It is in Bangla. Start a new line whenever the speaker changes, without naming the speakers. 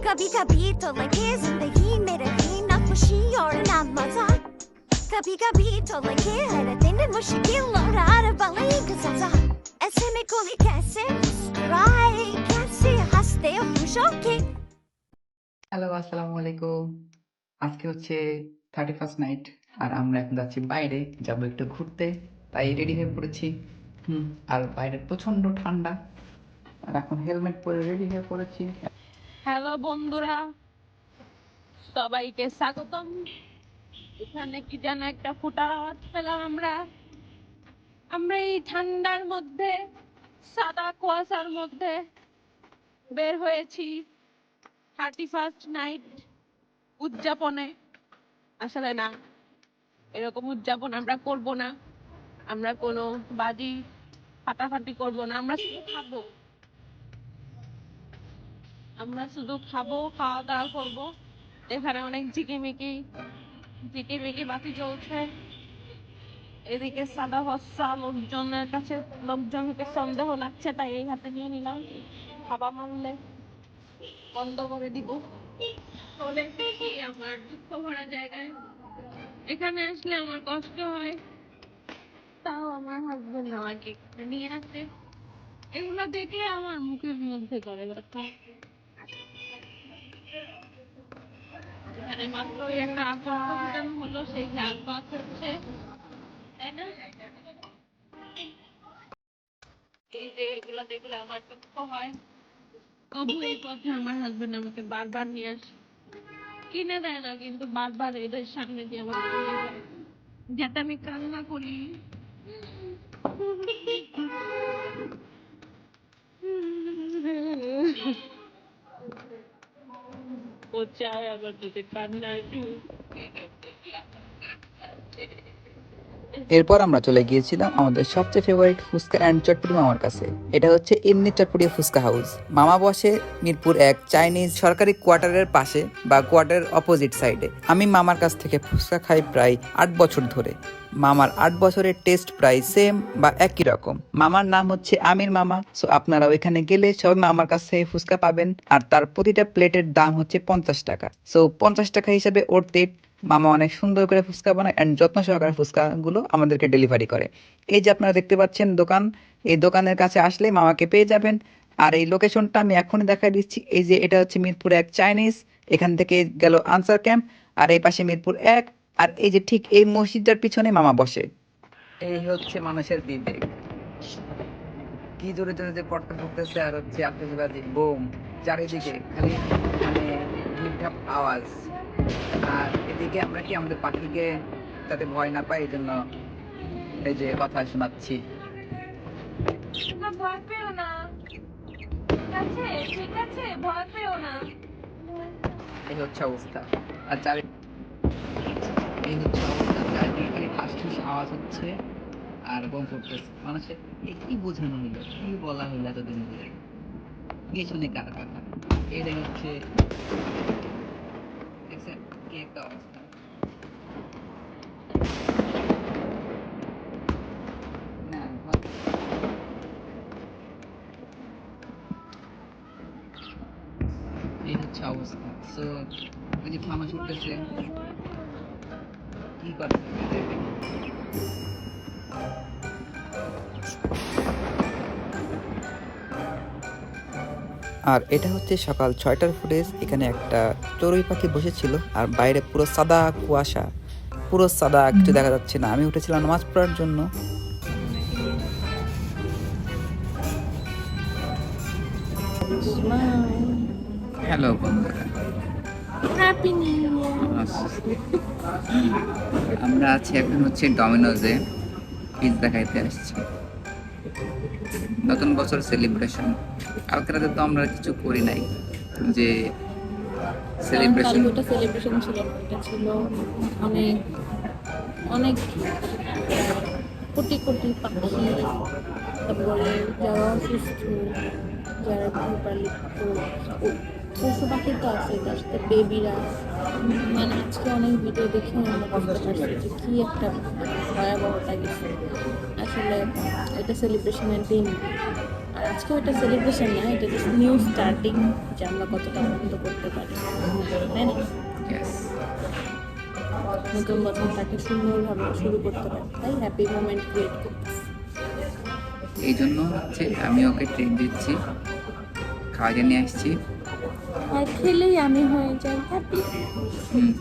कभी कभी तो लगे जिंदगी मेरे लिए खुशी और ना मजा कभी कभी तो लगे हर दिन मुश्किल और हर पल एक सजा ऐसे में कोई कैसे मुस्कुराए कैसे हंसते हो खुश होके।
হ্যালো, আসসালামু আলাইকুম। আজকে হচ্ছে 31st নাইট। আর আমরা এখন যাচ্ছি বাইরে, যাবো একটু ঘুরতে। তাই রেডি হয়ে পড়েছি। আর বাইরে প্রচন্ড ঠান্ডা। আর এখন হেলমেট পরে রেডি হয়ে পড়েছি।
হ্যালো বন্ধুরা, সবাইকে স্বাগতম। এখানে কি যেন একটা ফোটার আওয়াজ পেলাম আমরা। আমরা এই ঠান্ডার মধ্যে সাদা কুয়াশার মধ্যে বের হয়েছি 31st নাইট উদযাপনে। আসলে না, এরকম উদযাপন আমরা করব না। আমরা কোনো বাজি ফাটাফাটি করব না। আমরা শুধু খাবো, খাওয়া দাওয়া করবো। এখানে অনেক ঝিকিমিকি বাতি জ্বলছে। এদিকে সাদা ভস্যা লোকজনকে সন্দেহ লাগছে, তাই এই হাতে নিয়ে নিলাম। হাবা মারলে বন্ধ করে দিব। চলে এসেছি আমার দুঃখ ভরা জায়গায়। এখানে আসলে আমার কষ্ট হয়, তাও আমার হাজবেন্ড আমাকে নিয়ে আসে। এগুলো দেখলে আমার মুখের মধ্যে করে ব্যথা। এখানে মাত্রই একটা আঁকা ফুটানো হলো, সেই ঝাল পাক হচ্ছে, তাই না? এই যে এগুলো দেখলে আমার দুঃখ হয়। তবু এই পথে আমার হাজবেন্ড আমাকে বারবার নিয়ে আসে, কিনে দেয় না, কিন্তু বারবার এদের সামনে দিয়ে আমাকে নিয়ে যায় যাতে আমি কান্না করি। ও চায় আবার যদি কান্না একটু।
এরপর আমরা চলে গিয়েছিলাম আমাদের সবচেয়ে ফেভারিট ফুচকা অ্যান্ড চটপটি মামার কাছে। এটা হচ্ছে এমনি চটপটি ফুচকা হাউস। মামা বসে মিরপুর এক চাইনিজ সরকারি কোয়ার্টারের পাশে বা কোয়ার্টারের অপোজিট সাইডে। আমি মামার কাছ থেকে ফুচকা খাই প্রায় 8 বছর ধরে। মামার 8 বছরের টেস্ট প্রায় সেম বা একই রকম। মামার নাম হচ্ছে আমির মামা। সো আপনারা ওইখানে গেলে সবাই মামার কাছ থেকে ফুচকা পাবেন। আর তার প্রতিটা প্লেটের দাম হচ্ছে 50 টাকা। সো 50 টাকা হিসাবে ওরতে। মামা অনেক সুন্দর করে ফুচকা বানায় অ্যান্ড যত্ন সহকারে ফুচকা গুলো আমাদেরকে ডেলিভারি করে। এই যে আপনারা দেখতে পাচ্ছেন দোকান, এই দোকানের কাছে আসলে মামাকে পেয়ে যাবেন। আর এই লোকেশনটা আমি এখনই দেখাই দিচ্ছি। এই যে এটা হচ্ছে মিরপুর এক চাইনিজ, এখান থেকে গেল আনসার ক্যাম্প, আর এই পাশে মিরপুর এক। আর এই যে ঠিক এই মসজিদটার পিছনে মামা বসে। এই হচ্ছে মানুষের বিবেক, কি জোরে জোরে যে পটকা ফুটতেছে আর হচ্ছে আতশবাজি বোম, চারিদিকে খালি মানে ঝুপঝাপ আওয়াজ। আর এদিকে আমরা কি আমাদের পাখিকে যাতে ভয় না পায় এই জন্য এই যে কথা শোনাচ্ছি।
তোমরা ভয় পেও না, ঠিক আছে? ঠিক আছে, ভয় পেও না।
এই হচ্ছে অবস্থা। আর এই হচ্ছে অবস্থা, চারিদিকে খালি ঠাস ঠাস আওয়াজ হচ্ছে আর বোম ফুটতেছে। মানুষের কি বোঝানো হলো, কি বলা হলো এতদিন ধরে, কে শুনে কার কথা। এটাই হচ্ছে, দেখছেন কি একটা অবস্থা। না এই হচ্ছে অবস্থা। তো ওই যে মানুষ উঠতেছে, কি করতে হবে এদেরকে? আর এটা হচ্ছে সকাল 6টার ফুটেজ। এখানে একটা চড়ুই পাখি বসেছিল আর বাইরে পুরো সাদা কুয়াশা, পুরো সাদা, কিছু দেখা যাচ্ছে না। আমি উঠেছিলাম নামাজ পড়ার জন্য। হ্যালো বন্ধুরা,
হ্যাপি নিউ ইয়ার।
আমরা আছি এখন হচ্ছে ডমিনোজে, পিৎজা খাইতে আসছি। নতুন বছর সেলিব্রেশন। কালকে রাতে তো আমরা কিছু করি নাই, যে সেলিব্রেশন
ছিল, এটা ছিল অনেক অনেক কোটি কোটি পাখি, তারপরে যারা অসুস্থ, যারা গৃহপালিত পশু পাখি তো আছে, তার সাথে বেবিরা। মানে আজকে অনেক ভিডিও দেখে আমরা বুঝতে পারছি যে কি একটা ভয়াবহতা গেছে। আসলে এটা সেলিব্রেশনের দিন, আর আজকে ওটা সেলিব্রেশন না, এটা জাস্ট নিউ স্টার্টিং, যে আমরা কতটা আনন্দ করতে পারি, তাই না?
Yes.
নতুন বছরটাকে সুন্দরভাবে শুরু করতে পারি, তাই হ্যাপি মোমেন্ট ক্রিয়েট করতেছি।
এই জন্য হচ্ছে আমি ওকে ট্রিট দিচ্ছি, খাওয়াতে নিয়ে আসছি।
আর খেলেই আমি হয়ে যাই হ্যাপি।
হুম